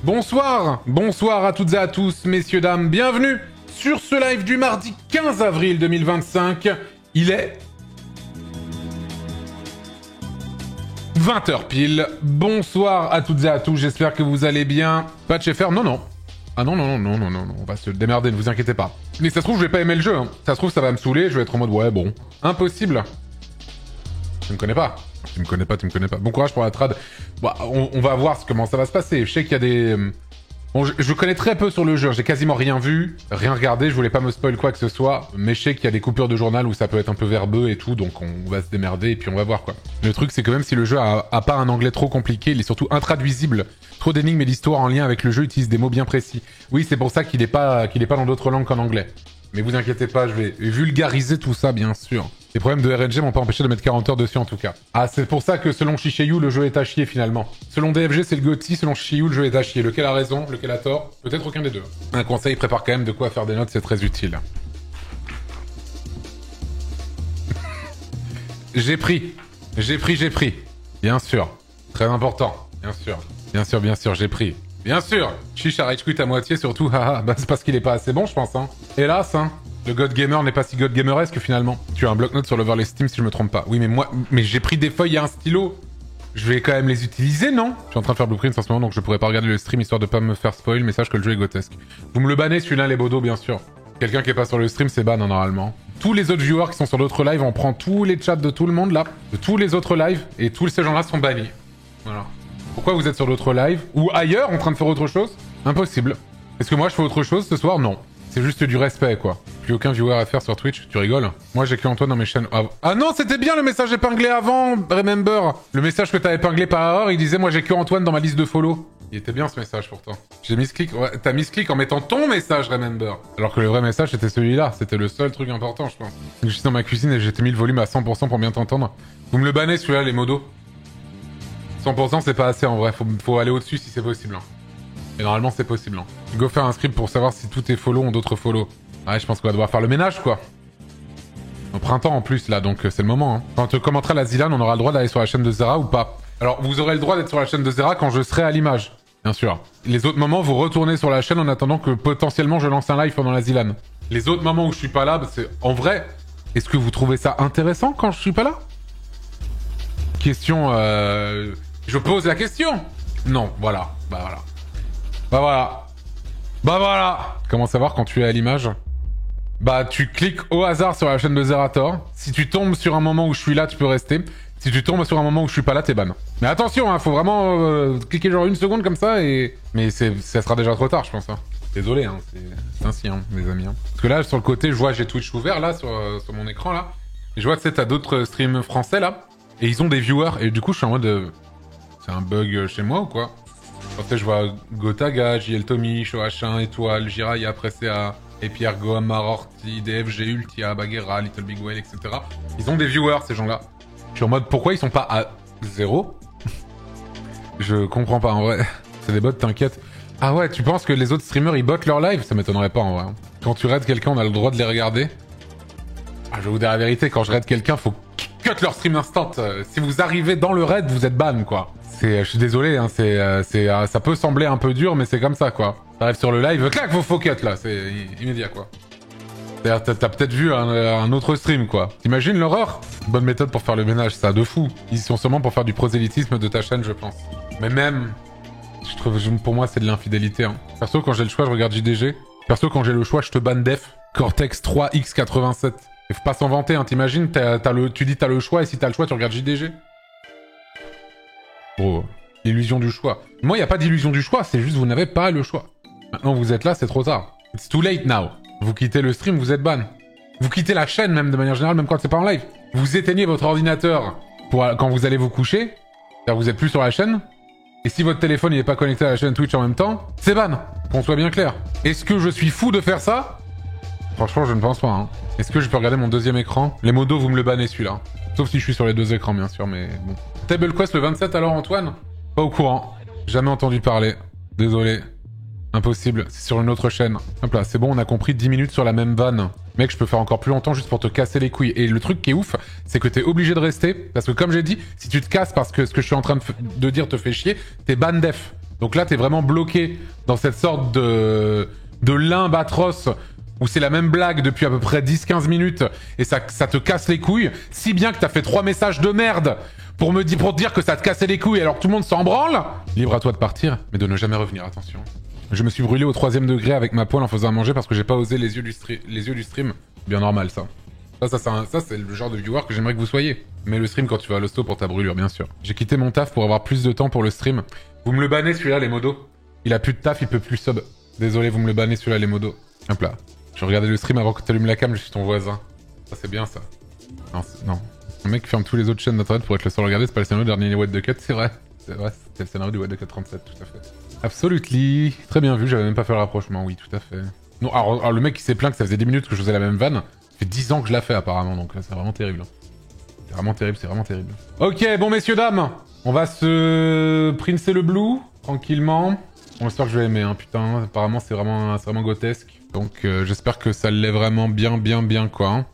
Bonsoir, bonsoir à toutes et à tous, messieurs, dames, bienvenue sur ce live du mardi 15 avril 2025. Il est 20h pile. Bonsoir à toutes et à tous, j'espère que vous allez bien. Patch FR, non. Ah non, on va se démerder, ne vous inquiétez pas. Mais ça se trouve, je vais pas aimer le jeu, hein. Ça se trouve, ça va me saouler, je vais être en mode, ouais, bon. Impossible. Tu me connais pas. Tu me connais pas. Bon courage pour la trad. Bon, on va voir comment ça va se passer. Je sais qu'il y a des... Bon, je connais très peu sur le jeu, j'ai quasiment rien vu, rien regardé, je voulais pas me spoil quoi que ce soit, mais je sais qu'il y a des coupures de journal où ça peut être un peu verbeux et tout, donc on va se démerder et puis on va voir quoi. Le truc c'est que même si le jeu a pas un anglais trop compliqué, il est surtout intraduisible. Trop d'énigmes et d'histoires en lien avec le jeu utilisent des mots bien précis. Oui, c'est pour ça qu'il est pas dans d'autres langues qu'en anglais. Mais vous inquiétez pas, je vais vulgariser tout ça bien sûr. Les problèmes de RNG m'ont pas empêché de mettre 40 heures dessus en tout cas. Ah, c'est pour ça que selon Shishayu, le jeu est à chier finalement. Selon DFG, c'est le GOTY, selon Shishayu, le jeu est à chier. Lequel a raison, lequel a tort? Peut-être aucun des deux. Un conseil, prépare quand même de quoi faire des notes, c'est très utile. J'ai pris. Bien sûr. Très important. Bien sûr, j'ai pris. Bien sûr. Chicha rage quit à moitié surtout, haha. Bah c'est parce qu'il est pas assez bon je pense, hein. Hélas, hein. Le God Gamer n'est pas si God Gameresque finalement. Tu as un bloc-notes sur l'overlay Steam si je me trompe pas. Oui mais j'ai pris des feuilles et un stylo. Je vais quand même les utiliser, non? Je suis en train de faire blueprints en ce moment donc je pourrais pas regarder le stream histoire de pas me faire spoil, mais sache que le jeu est grotesque. Vous me le bannez celui-là les bodos bien sûr. Quelqu'un qui est pas sur le stream c'est ban hein, normalement. Tous les autres viewers qui sont sur d'autres lives, on prend tous les chats de tout le monde là, de tous les autres lives, et tous ces gens-là sont bannis. Voilà. Pourquoi vous êtes sur d'autres lives? Ou ailleurs en train de faire autre chose? Impossible. Est-ce que moi je fais autre chose ce soir? Non. C'est juste du respect, quoi. Plus aucun viewer à faire sur Twitch, tu rigoles? Moi, j'ai que Antoine dans mes chaînes. Ah non, c'était bien le message épinglé avant, remember. Le message que t'as épinglé par erreur, il disait, moi, j'ai que Antoine dans ma liste de follow. Il était bien, ce message, pourtant. J'ai mis ce clic. Ouais, t'as mis ce clic en mettant ton message, remember. Alors que le vrai message, c'était celui-là. C'était le seul truc important, je pense. Je suis dans ma cuisine et j'ai mis le volume à 100% pour bien t'entendre. Vous me le bannez, celui-là, les modos. 100%, c'est pas assez, en vrai. Faut aller au-dessus si c'est possible, hein. Et normalement, c'est possible. Hein. Go faire un script pour savoir si tous tes follow ont d'autres follow. Ouais, je pense qu'on va devoir faire le ménage, quoi. Au printemps, en plus, là, donc c'est le moment. Hein. Quand on commentera la Zilan, on aura le droit d'aller sur la chaîne de Zera ou pas. Alors, vous aurez le droit d'être sur la chaîne de Zera quand je serai à l'image, bien sûr. Les autres moments, vous retournez sur la chaîne en attendant que potentiellement je lance un live pendant la Zilan. Les autres moments où je suis pas là, bah, c'est... En vrai, est-ce que vous trouvez ça intéressant quand je suis pas là? Question... Je pose la question. Non, voilà. Bah voilà. Comment savoir quand tu es à l'image? Bah tu cliques au hasard sur la chaîne de Zerator. Si tu tombes sur un moment où je suis là, tu peux rester. Si tu tombes sur un moment où je suis pas là, t'es ban. Mais attention, hein, faut vraiment cliquer genre une seconde comme ça et... Mais ça sera déjà trop tard, je pense. Hein. Désolé, hein, c'est ainsi, hein, mes amis. Hein. Parce que là, sur le côté, je vois j'ai Twitch ouvert là, sur mon écran là. Et je vois que t'as d'autres streams français là. Et ils ont des viewers. Et du coup, je suis en mode... C'est un bug chez moi ou quoi? Après, je vois Gotaga, JL Tommy, Shoh1, Étoile, Jiraya, Presea, Epierre, Goham, Marorti, DFG, Ultia, Baguera, Little Big Whale, etc. Ils ont des viewers, ces gens-là. Je suis en mode, pourquoi ils sont pas à 0? Je comprends pas, en vrai. C'est des bots, t'inquiète. Ah ouais, tu penses que les autres streamers, ils botent leur live? Ça m'étonnerait pas, en vrai. Quand tu raides quelqu'un, on a le droit de les regarder. Ah, je vais vous dire la vérité, quand je raid quelqu'un, faut cut leur stream instant. Si vous arrivez dans le raid, vous êtes ban, quoi. Je suis désolé, hein, ça peut sembler un peu dur, mais c'est comme ça, quoi. T'arrives sur le live, clac, vos cut, là, c'est immédiat, quoi. T'as peut-être vu un autre stream, quoi. T'imagines l'horreur? Bonne méthode pour faire le ménage, ça, de fou. Ils sont sûrement pour faire du prosélytisme de ta chaîne, je pense. Mais même, je trouve, pour moi, c'est de l'infidélité, hein. Perso, quand j'ai le choix, je regarde JDG. Perso, quand j'ai le choix, je te ban def. Cortex 3X87. Et faut pas s'en vanter, hein, t'imagines, tu dis t'as le choix, et si t'as le choix, tu regardes JDG. Bro, l'illusion du choix. Moi, il n'y a pas d'illusion du choix, c'est juste vous n'avez pas le choix. Maintenant, vous êtes là, c'est trop tard. It's too late now. Vous quittez le stream, vous êtes ban. Vous quittez la chaîne même, de manière générale, même quand c'est pas en live. Vous éteignez votre ordinateur quand vous allez vous coucher. C'est-à-dire vous êtes plus sur la chaîne. Et si votre téléphone n'est pas connecté à la chaîne Twitch en même temps, c'est ban. Qu'on soit bien clair. Est-ce que je suis fou de faire ça? Franchement, je ne pense pas. Hein. Est-ce que je peux regarder mon deuxième écran? Les modos, vous me le bannez celui-là. Sauf si je suis sur les deux écrans, bien sûr, mais bon. Table Quest le 27 alors, Antoine? Pas au courant. Jamais entendu parler. Désolé. Impossible. C'est sur une autre chaîne. Hop là, c'est bon, on a compris 10 minutes sur la même vanne. Mec, je peux faire encore plus longtemps juste pour te casser les couilles. Et le truc qui est ouf, c'est que t'es obligé de rester. Parce que comme j'ai dit, si tu te casses parce que ce que je suis en train de dire te fait chier, t'es ban def. Donc là, t'es vraiment bloqué dans cette sorte de limbe atroce où c'est la même blague depuis à peu près 10-15 minutes et ça te casse les couilles, si bien que t'as fait 3 messages de merde pour te dire que ça te cassait les couilles alors que tout le monde s'en branle. Libre à toi de partir, mais de ne jamais revenir, attention. Je me suis brûlé au 3e degré avec ma poêle en faisant à manger parce que j'ai pas osé les yeux du stream. Bien normal, ça. Ça c'est le genre de viewer que j'aimerais que vous soyez. Mais le stream quand tu vas à l'hosto pour ta brûlure, bien sûr. J'ai quitté mon taf pour avoir plus de temps pour le stream. Vous me le bannez celui-là, les modos. Il a plus de taf, il peut plus sub. Désolé, vous me le bannez celui-là, les modos. Hop là. Je regardais le stream avant que tu allumes la cam, je suis ton voisin. Ça c'est bien ça. Non, non. Un mec ferme tous les autres chaînes d'internet pour être le seul à regarder, c'est pas le scénario du dernier What the Cut, c'est vrai. C'est vrai, c'était le scénario du What the Cut 37, tout à fait. Absolutely. Très bien vu, j'avais même pas fait le rapprochement, oui, tout à fait. Non, alors le mec il s'est plaint que ça faisait 10 minutes que je faisais la même vanne. Ça fait 10 ans que je la fais apparemment, donc là c'est vraiment terrible. C'est vraiment terrible, c'est vraiment terrible. Ok, bon messieurs, dames, on va se princer le blue, tranquillement. On espère que je vais aimer, hein, putain, apparemment c'est vraiment grotesque. Donc j'espère que ça l'est vraiment bien, quoi. Hein.